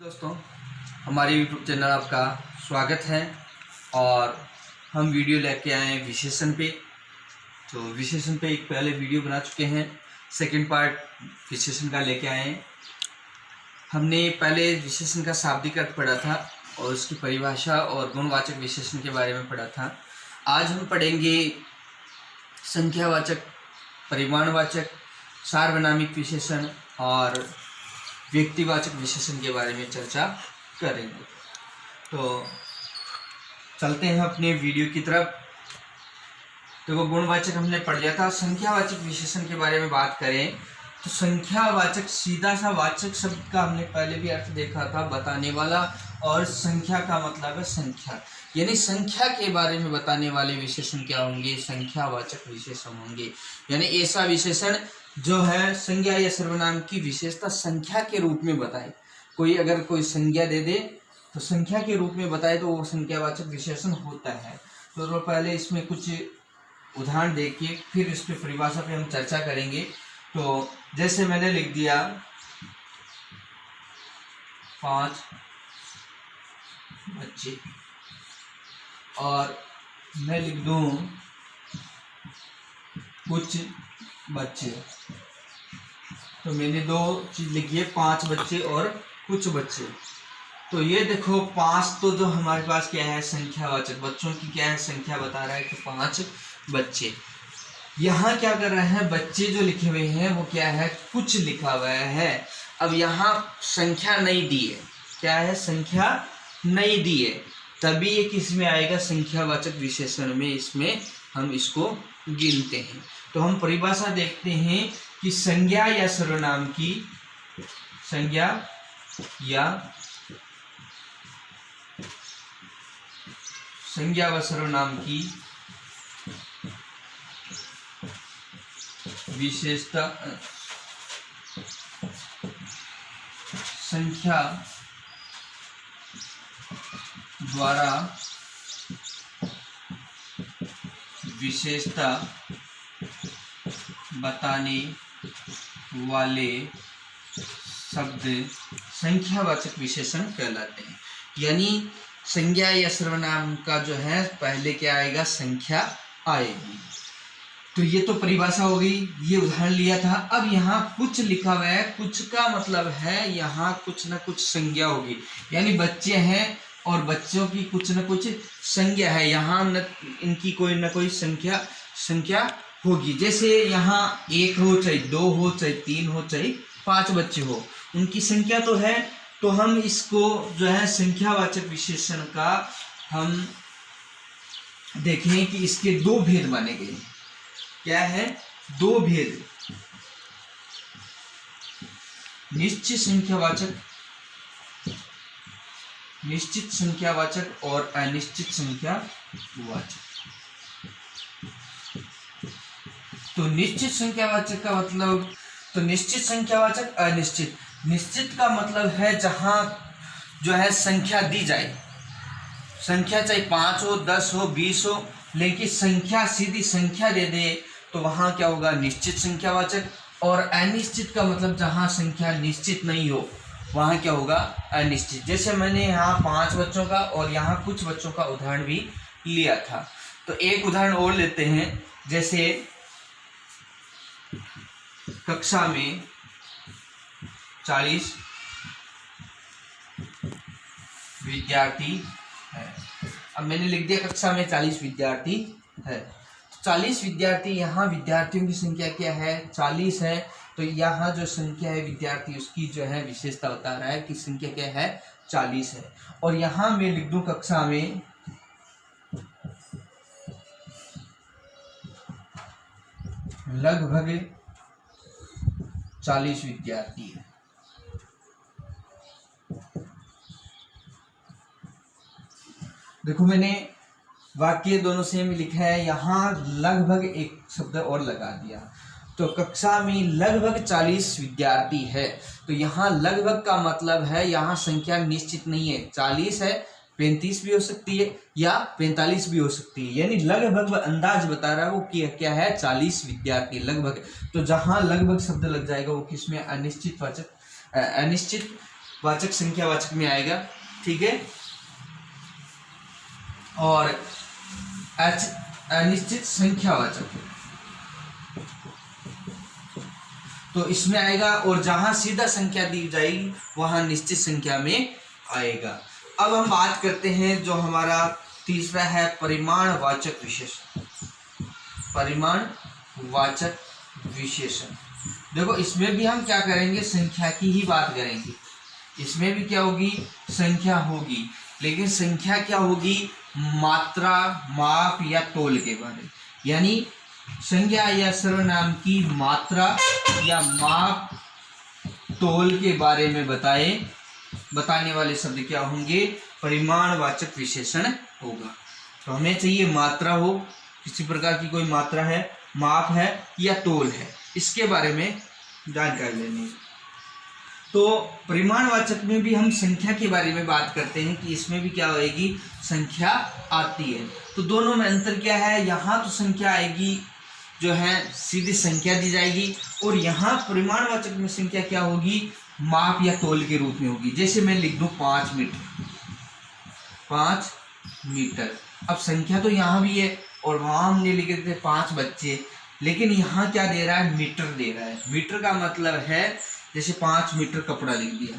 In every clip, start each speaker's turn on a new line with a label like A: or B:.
A: दोस्तों, हमारे YouTube channel आपका स्वागत है और हम वीडियो लेके आए हैं विशेषण पे। तो विशेषण पे एक पहले वीडियो बना चुके हैं, सेकंड पार्ट विशेषण का लेके आए हैं। हमने पहले विशेषण का शाब्दिक अर्थ पढ़ा था और उसकी परिभाषा और गुणवाचक विशेषण के बारे में पढ़ा था। आज हम पढ़ेंगे संख्यावाचक, परिमाणवाचक, सार्वनामिक विशेषण और व्यक्तिवाचक विशेषण के बारे में चर्चा करेंगे। तो चलते हैं अपने वीडियो की तरफ। तो गुणवाचक हमने पढ़ लिया था। संख्यावाचक विशेषण के बारे में बात करें तो संख्यावाचक सीधा सा वाचक शब्द का हमने पहले भी अर्थ देखा था, बताने वाला, और संख्या का मतलब है संख्या, यानी संख्या के बारे में बताने वाले विशेषण क्या होंगे? संख्यावाचक विशेषण होंगे। यानी ऐसा विशेषण जो है संज्ञा या सर्वनाम की विशेषता संख्या के रूप में बताए। कोई अगर कोई संज्ञा दे दे तो संख्या के रूप में बताए तो वो संख्यावाचक विशेषण होता है। तो पहले इसमें कुछ उदाहरण देखिए, फिर इस पे परिभाषा पे हम चर्चा करेंगे। तो जैसे मैंने लिख दिया 5 बच्चे, और मैं लिख दूं कुछ बच्चे। तो मैंने दो चीज लिखी है, 5 बच्चे और कुछ बच्चे। तो ये देखो 5 तो जो हमारे पास क्या है, संख्यावाचक, बच्चों की क्या है संख्या बता रहा है कि 5 बच्चे। यहाँ क्या कर रहे हैं, बच्चे जो लिखे हुए हैं वो क्या है, कुछ लिखा हुआ है। अब यहाँ संख्या नहीं दी है, क्या है, संख्या नहीं दी है, तभी ये किस में आएगा, संख्यावाचक विशेषण में। इसमें हम इसको गिनते हैं। तो हम परिभाषा देखते हैं कि संज्ञा या सर्वनाम की, संज्ञा व सर्वनाम की विशेषता संख्या द्वारा विशेषता बताने वाले शब्द संख्यावाचक विशेषण कहलाते हैं। यानी संज्ञा या सर्वनाम का जो है पहले क्या आएगा, संख्या आएगी। तो ये तो परिभाषा हो गई, ये उदाहरण लिया था। अब यहाँ कुछ लिखा हुआ है, कुछ का मतलब है यहाँ कुछ न कुछ संज्ञा होगी, यानी बच्चे हैं और बच्चों की कुछ न कुछ संज्ञा है। यहाँ न इनकी कोई न कोई संख्या होगी। जैसे यहाँ 1 हो, चाहे 2 हो, चाहे 3 हो, चाहे 5 बच्चे हो, उनकी संख्या तो है। तो हम इसको जो है संख्यावाचक विशेषण का हम देखें कि इसके 2 भेद माने गए। क्या है, 2 भेद, निश्चित संख्यावाचक और अनिश्चित संख्यावाचक। तो निश्चित संख्यावाचक का मतलब, तो निश्चित संख्यावाचक, अनिश्चित। निश्चित का मतलब है जहां जो है संख्या दी जाए, संख्या चाहे 5 हो, 10 हो, 20 हो, लेकिन संख्या सीधी संख्या दे दे तो वहां क्या होगा, निश्चित संख्यावाचक। और अनिश्चित का मतलब जहां संख्या निश्चित नहीं हो वहां क्या होगा, अनिश्चित। जैसे मैंने यहाँ 5 बच्चों का और यहाँ कुछ बच्चों का उदाहरण भी लिया था। तो एक उदाहरण और लेते हैं। जैसे कक्षा में 40 विद्यार्थी है। अब मैंने लिख दिया कक्षा में 40 विद्यार्थी है। 40 विद्यार्थी, यहाँ विद्यार्थियों की संख्या क्या है, 40 है। तो यहाँ जो संख्या है विद्यार्थी, उसकी जो है विशेषता बता रहा है कि संख्या क्या है, 40 है। और यहाँ मैं लिख दूं कक्षा में लगभग 40 विद्यार्थी है। देखो मैंने वाक्य दोनों सेम लिखा है, यहाँ लगभग एक शब्द और लगा दिया। तो कक्षा में लगभग 40 विद्यार्थी है। तो यहाँ लगभग का मतलब है यहाँ संख्या निश्चित नहीं है, 40 है, 35 भी हो सकती है या 45 भी हो सकती है। यानी लगभग अंदाज बता रहा है वो क्या है, 40 विद्यार्थी लगभग। तो जहाँ लगभग शब्द लग जाएगा वो किसमें, अनिश्चित वाचक संख्यावाचक में आएगा, ठीक है। और एच अनिश्चित संख्यावाचक तो इसमें आएगा, और जहां सीधा संख्या दी जाएगी वहां निश्चित संख्या में आएगा। अब हम बात करते हैं जो हमारा तीसरा है परिमाणवाचक विशेषण। परिमाणवाचक विशेषण, देखो इसमें भी हम क्या करेंगे, संख्या की ही बात करेंगे। इसमें भी क्या होगी, संख्या होगी, लेकिन संख्या क्या होगी, मात्रा, माप या तोल के बारे, यानी संज्ञा या सर्वनाम की मात्रा या माप तोल के बारे में बताने वाले शब्द क्या होंगे, परिमाणवाचक विशेषण होगा। तो हमें चाहिए मात्रा हो, किसी प्रकार की कोई मात्रा है, माप है या तोल है, इसके बारे में जानकारी लेनी है। तो परिमाणवाचक में भी हम संख्या के बारे में बात करते हैं कि इसमें भी क्या होएगी, संख्या आती है। तो दोनों में अंतर क्या है, यहाँ तो संख्या आएगी जो है सीधी संख्या दी जाएगी, और यहाँ परिमाणवाचक में संख्या क्या होगी, माप या तोल के रूप में होगी। जैसे मैं लिख दूं 5 मीटर, 5 मीटर। अब संख्या तो यहाँ भी है और वहाँ हमने लिखे थे 5 बच्चे, लेकिन यहाँ क्या दे रहा है, मीटर दे रहा है। मीटर का मतलब है जैसे 5 मीटर कपड़ा लिख दिया।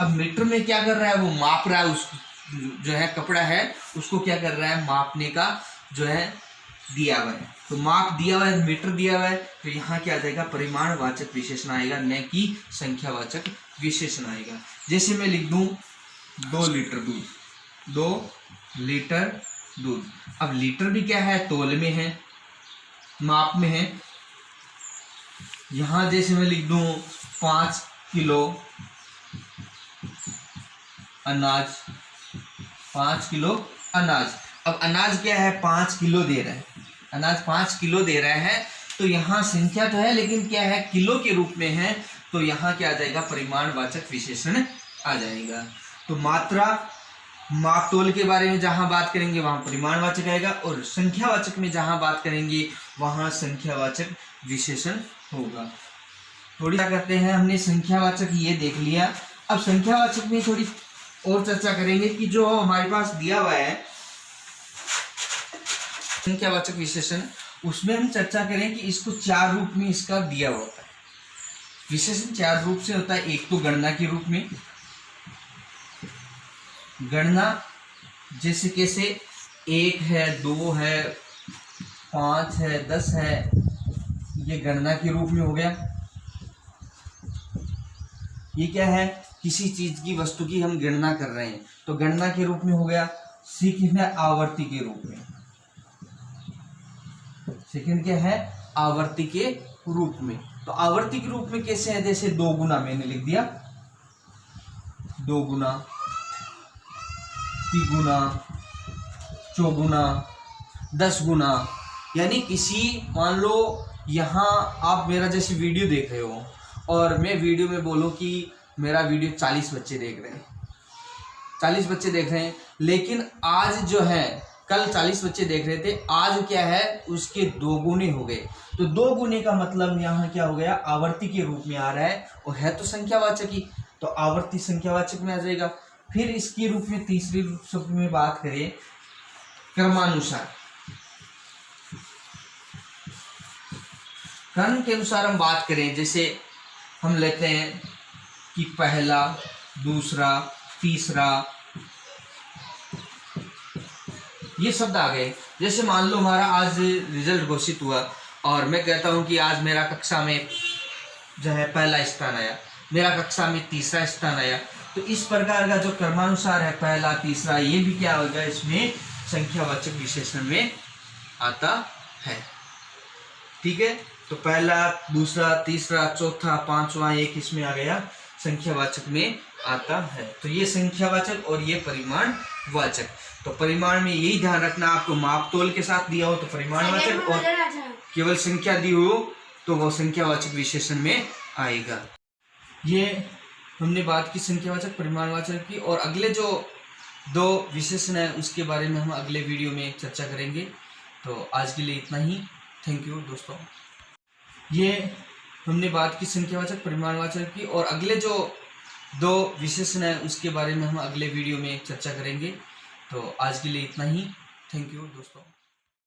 A: अब मीटर में क्या कर रहा है, वो माप रहा है, उस जो है कपड़ा है उसको क्या कर रहा है, मापने का जो है दिया हुआ है। तो माप दिया हुआ है, मीटर दिया हुआ है, तो यहाँ क्या आ जाएगा, परिमाणवाचक विशेषण आएगा, न कि संख्यावाचक विशेषण आएगा। जैसे मैं लिख दूं 2 लीटर दूध, 2 लीटर दूध। अब लीटर भी क्या है, तोल में है, माप में है। यहाँ जैसे मैं लिख दूं 5 किलो अनाज, 5 किलो अनाज। अब अनाज क्या है, 5 किलो दे रहा है, अनाज 5 किलो दे रहा है, तो यहाँ संख्या तो है लेकिन क्या है, किलो के रूप में है, तो यहाँ क्या आ जाएगा, परिमाणवाचक विशेषण आ जाएगा। तो मात्रा, माप तोल के बारे में जहाँ बात करेंगे वहाँ परिमाणवाचक आएगा, और संख्यावाचक में जहाँ बात करेंगे वहाँ संख्यावाचक विशेषण होगा। थोड़ी क्या करते हैं, हमने संख्यावाचक ये देख लिया। अब संख्यावाचक में थोड़ी और चर्चा करेंगे कि जो हमारे पास दिया हुआ है संख्यावाचक विशेषण, उसमें हम चर्चा करें कि इसको 4 रूप में इसका दिया होता है। विशेषण 4 रूप से होता है। एक तो गणना के रूप में, गणना जैसे कैसे 1 है, 2 है, 5 है, 10 है, ये गणना के रूप में हो गया। ये क्या है, किसी चीज की, वस्तु की हम गणना कर रहे हैं, तो गणना के रूप में हो गया। सेकंड है आवर्ती के रूप में, सेकंड क्या है, आवर्ती के रूप में। तो आवर्ती के रूप में कैसे है, जैसे 2 गुना मैंने लिख दिया, 2 गुना, 3 गुना, 4 गुना, 10 गुना। यानी किसी, मान लो यहाँ आप मेरा जैसे वीडियो देख रहे हो और मैं वीडियो में बोलूँ कि मेरा वीडियो 40 बच्चे देख रहे हैं, 40 बच्चे देख रहे हैं, लेकिन आज जो है, कल 40 बच्चे देख रहे थे, आज क्या है, उसके 2 गुने हो गए। तो 2 गुने का मतलब यहाँ क्या हो गया, आवर्ती के रूप में आ रहा है, और है तो संख्यावाचक ही, तो आवर्ती संख्यावाचक में आ जाएगा। फिर इसके रूप में तीसरे शब्द में बात करें क्रमानुसार, क्रम के अनुसार हम बात करें, जैसे हम लेते हैं कि पहला, दूसरा, तीसरा, ये शब्द आ गए। जैसे मान लो हमारा आज रिजल्ट घोषित हुआ और मैं कहता हूं कि आज मेरा कक्षा में जो है पहला स्थान आया, मेरा कक्षा में तीसरा स्थान आया, तो इस प्रकार का जो क्रमानुसार है, पहला, तीसरा, ये भी क्या होगा, इसमें संख्यावाचक विशेषण में आता है। ठीक है, तो पहला, दूसरा, तीसरा, चौथा, पांचवा, एक इसमें आ गया, संख्यावाचक में आता है। तो ये संख्यावाचक और ये परिमाणवाचक। तो परिमाण में यही ध्यान रखना, आपको माप तोल के साथ दिया हो तो परिमाणवाचक, और केवल संख्या दी हो तो वो संख्यावाचक विशेषण में आएगा। ये हमने बात की संख्यावाचक, परिमाणवाचक की, और अगले जो 2 विशेषण है उसके बारे में हम अगले वीडियो में चर्चा करेंगे। तो आज के लिए इतना ही। थैंक यू दोस्तों। ये हमने बात की संख्यावाचक, परिमाणवाचक की, और अगले जो दो विशेषण है उसके बारे में हम अगले वीडियो में चर्चा करेंगे। तो आज के लिए इतना ही। थैंक यू दोस्तों।